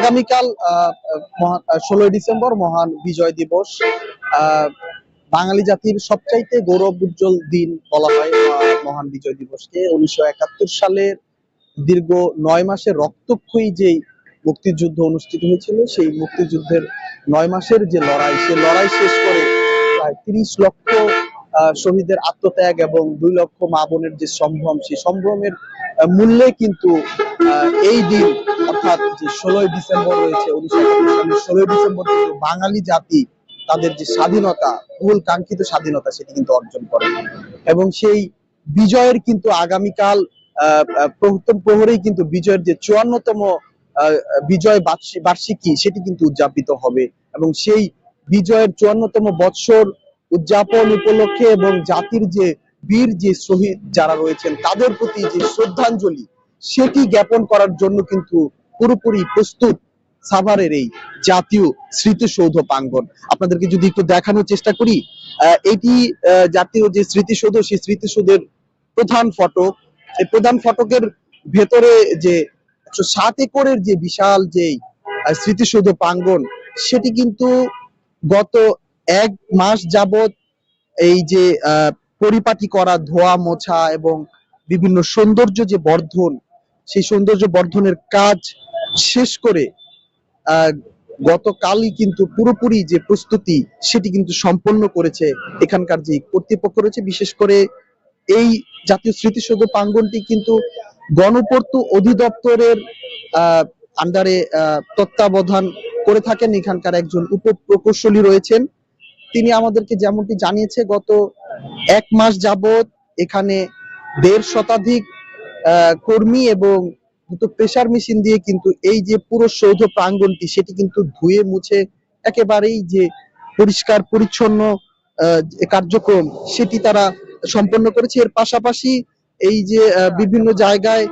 আগামীকাল 16 ডিসেম্বর মহান বিজয় দিবস। বাঙালি জাতির সবচাইতে গৌরব উজ্জ্বল দিন বলা হয় মহান বিজয় দিবসকে। 1971 সালের দীর্ঘ 9 মাসের রক্তক্ষয়ী যেই মুক্তিযুদ্ধ অনুষ্ঠিত হয়েছিল, সেই মুক্তিযুদ্ধের 9 মাসের যে লড়াই, সেই লড়াই শেষ করে প্রায় 30 লক্ষ শহীদের আত্মত্যাগ এবং 2 লক্ষ মা বোনের যে সম্ভ্রম, সেই সম্ভ্রমের মূল্যে কিন্তু এই দিন অর্থাৎ যে 16 ডিসেম্বর রয়েছে, 1971 সালের 16 ডিসেম্বর কিন্তু বাঙালি জাতি তাদের যে স্বাধীনতা, বহুল কাঙ্ক্ষিত স্বাধীনতা, সেটি কিন্তু অর্জন করে এবং সেই বিজয়ের কিন্তু আগামীকাল প্রথম প্রহরেই কিন্তু বিজয়ের যে 54তম বিজয় বার্ষিকী সেটি কিন্তু উদযাপিত হবে এবং সেই বিজয়ের 54তম বৎসর উদযাপন উপলক্ষে এবং জাতির যে বীর যে শহীদ যারা রয়েছেন তাদের প্রতি যে শ্রদ্ধাঞ্জলি সেটি জ্ঞাপন করার জন্য কিন্তু পুরোপুরি প্রস্তুত সাভারের এই জাতীয় স্মৃতিসৌধ প্রাঙ্গণ। আপনাদেরকে যদি একটু দেখানোর চেষ্টা করি, এটি জাতীয় যে স্মৃতিসৌধ, সেই স্মৃতিসৌধের প্রধান ফটক। এই প্রধান ফটকের ভেতরে যে 107 একরের যে বিশাল যে স্মৃতিসৌধ প্রাঙ্গণ, সেটি কিন্তু গত 1 মাস যাবত এই যে পরিপাটি করা, ধোয়া মোছা এবং বিভিন্ন সৌন্দর্য যে বর্ধন, সেই সৌন্দর্য বর্ধনের কাজ শেষ করে গতকালই কিন্তু পুরোপুরি যে প্রস্তুতি সেটি কিন্তু সম্পন্ন করেছে এখানকার যে কর্তৃপক্ষ রয়েছে। বিশেষ করে এই জাতীয় স্মৃতিসৌধ প্রাঙ্গণটি কিন্তু গণপূর্ত অধিদপ্তরের আন্ডারে তত্ত্বাবধান করে থাকেন এখানকার একজন উপপ্রকৌশলী রয়েছেন। তিনি আমাদেরকে যেমনটি জানিয়েছে, গত 1 মাস যাবত এখানে 1.5 শতাধিক কর্মী এবং দুটো প্রেসার মেশিন দিয়ে কিন্তু এই যে পুরো সৌধ প্রাঙ্গণটি সেটি কিন্তু ধুয়ে মুছে একেবারেই যে পরিষ্কার পরিচ্ছন্ন কার্যক্রম সেটি তারা সম্পন্ন করেছে। এর পাশাপাশি এই যে বিভিন্ন জায়গায়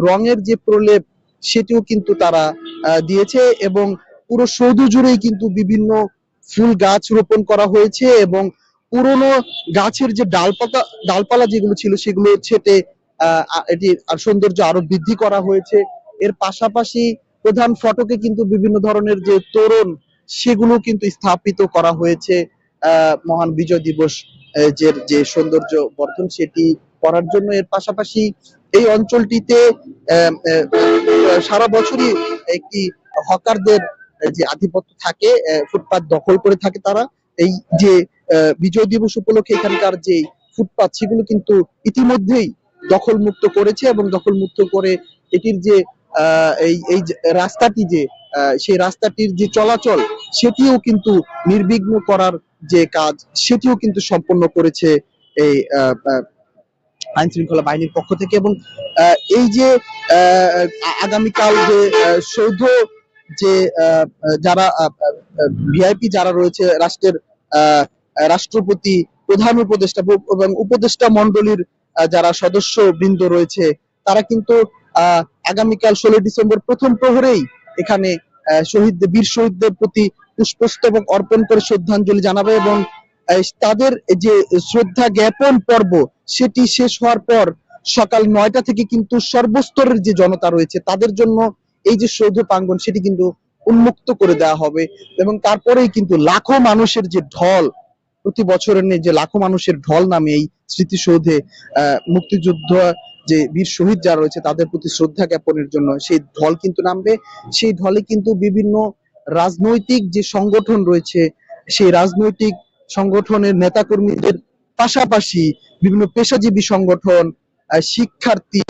রঙের যে প্রলেপ সেটিও কিন্তু তারা দিয়েছে এবং পুরো সৌধ জুড়েই কিন্তু বিভিন্ন ফুল গাছ রোপণ করা হয়েছে এবং পুরনো গাছের যে ডালপালা যেগুলো ছিল সেগুলো ছেটে এটির সৌন্দর্য আরো বৃদ্ধি করা হয়েছে। এর পাশাপাশি প্রধান ফটকে কিন্তু বিভিন্ন ধরনের যে তোরণ সেগুলো কিন্তু স্থাপিত করা হয়েছে মহান বিজয় দিবস যে সৌন্দর্য বর্ধন সেটি করার জন্য। এর পাশাপাশি এই অঞ্চলটিতে সারা বছরই একটি হকারদের যে আধিপত্য থাকে, ফুটপাত দখল করে থাকে তারা। এই যে বিজয় দিবস উপলক্ষে এখানকার যে ফুটপাত সেগুলো কিন্তু ইতিমধ্যেই দখল মুক্ত করেছে এবং দখল মুক্ত করে এটির যে এই রাস্তাটি যে সেই রাস্তাটির যে চলাচল সেটিও কিন্তু নির্বিঘ্ন করার যে কাজ সেটিও কিন্তু সম্পন্ন করেছে এই আইন শৃঙ্খলা বাহিনীর পক্ষ থেকে। এবং এই যে আগামীকাল যে সৌধ যে যারা ভিআইপি যারা রয়েছে, রাষ্ট্রের রাষ্ট্রপতি, প্রধান উপদেষ্টা এবং উপদেষ্টা মন্ডলীর যারা সদস্য বৃন্দ রয়েছে, তারা কিন্তু আগামীকাল 16 ডিসেম্বর প্রথম প্রহরেই এখানে বীর শহীদদের প্রতি পুষ্পস্তবক অর্পণ করে শ্রদ্ধাঞ্জলি জানাবে এবং তাদের যে শ্রদ্ধা জ্ঞাপন পর্ব সেটি শেষ হওয়ার পর সকাল 9টা থেকে কিন্তু সর্বস্তরের যে জনতা রয়েছে তাদের জন্য এই যে সৌধ প্রাঙ্গণ সেটি কিন্তু উন্মুক্ত করে দেওয়া হবে এবং তারপরেই কিন্তু লাখো মানুষের যে ঢল, প্রতি বছরের যে লাখো মানুষের ঢল নামে এই স্মৃতিসৌধে মুক্তিযুদ্ধ যে বীর শহীদ যারা রয়েছে তাদের প্রতি শ্রদ্ধা জ্ঞাপনের জন্য সেই ঢল কিন্তু নামবে। সেই ঢলে কিন্তু বিভিন্ন রাজনৈতিক যে সংগঠন রয়েছে সেই রাজনৈতিক সংগঠনের নেতাকর্মীদের পাশাপাশি বিভিন্ন পেশাজীবী সংগঠন, শিক্ষার্থী,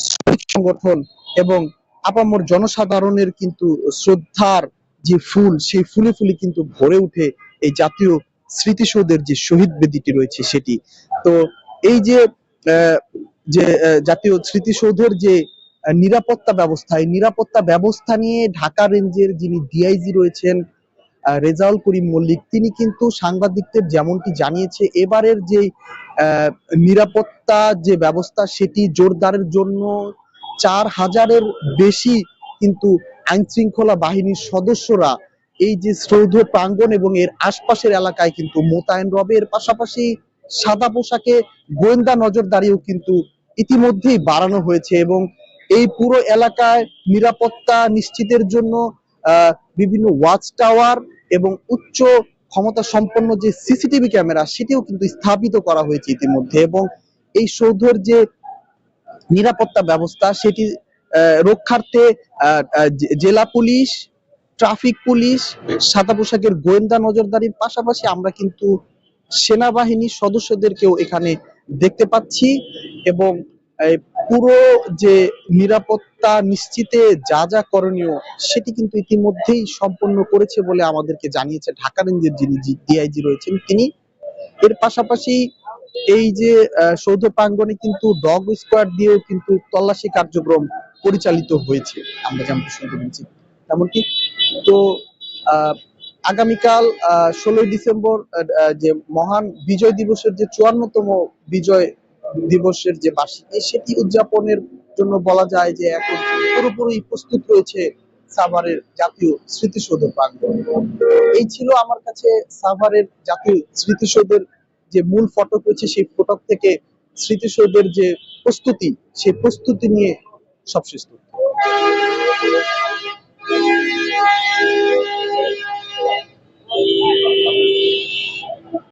শ্রমিক সংগঠন এবং আপামর জনসাধারণের কিন্তু শ্রদ্ধার যে ফুল, সেই ফুলে ফুলে কিন্তু ভরে উঠে এই জাতীয় স্মৃতিসৌধের যে শহীদ বেদিটি রয়েছে সেটি। তো এই যে জাতীয় স্মৃতিসৌধের যে নিরাপত্তা ব্যবস্থা, এই নিরাপত্তা ব্যবস্থা নিয়ে ঢাকা রেঞ্জের যিনি ডিআইজি রয়েছেন রেজাউল করিম মল্লিক, তিনি কিন্তু সাংবাদিকদের যেমনটি জানিয়েছে এবারের যে নিরাপত্তা যে ব্যবস্থা সেটি জোরদারের জন্য 4000-এর বেশি কিন্তু আইন শৃঙ্খলা বাহিনীর সদস্যরা এই যে সৌধ প্রাঙ্গণ এবং এর আশপাশের এলাকায় কিন্তু মোতায়েন রবে। এর পাশাপাশি সাদা পোশাকে গোয়েন্দা নজরদারিও কিন্তু ইতিমধ্যেই বাড়ানো হয়েছে এবং এই পুরো এলাকায় নিরাপত্তা নিশ্চিতের জন্য বিভিন্ন ওয়াচ টাওয়ার এবং উচ্চ ক্ষমতা সম্পন্ন যে সিসিটিভি ক্যামেরা সেটিও কিন্তু স্থাপিত করা হয়েছে ইতিমধ্যে, এবং এই সৌধের যে নিরাপত্তা ব্যবস্থা সেটি রক্ষার্থে জেলা পুলিশ, ট্রাফিক পুলিশ, সাদা পোশাকের গোয়েন্দা নজরদারির পাশাপাশি আমরা কিন্তু সেনাবাহিনীর সদস্যদেরকেও এখানে দেখতে পাচ্ছি। এবং এই পুরো যে নিরাপত্তা নিশ্চিতে যা যা করণীয় সেটি কিন্তু ইতিমধ্যেই সম্পন্ন করেছে বলে আমাদেরকে জানিয়েছে ঢাকা রেঞ্জের যিনি ডিআইজি রয়েছেন তিনি। এর পাশাপাশি এই যে সৌধ প্রাঙ্গণে কিন্তু ডগ স্কোয়াড দিয়েও কিন্তু তল্লাশি কার্যক্রম পরিচালিত হয়েছে, আমরা যেমন শুনতে পেরেছি তেমনটি। তো আহ, আগামীকাল 16ই ডিসেম্বর যে মহান বিজয় দিবসের যে 54তম বিজয় দিবসের যে বার্ষিকী সেটি উদযাপনের জন্য বলা যায় যে এখন পুরোপুরি প্রস্তুত রয়েছে সাভারের জাতীয় স্মৃতিসৌধ প্রাঙ্গণ। এই ছিল আমার কাছে সাভারের জাতীয় স্মৃতিসৌধের যে মূল ফটক রয়েছে সেই ফটক থেকে স্মৃতিসৌধের যে প্রস্তুতি সেই প্রস্তুতি নিয়ে সবশেষ তথ্য।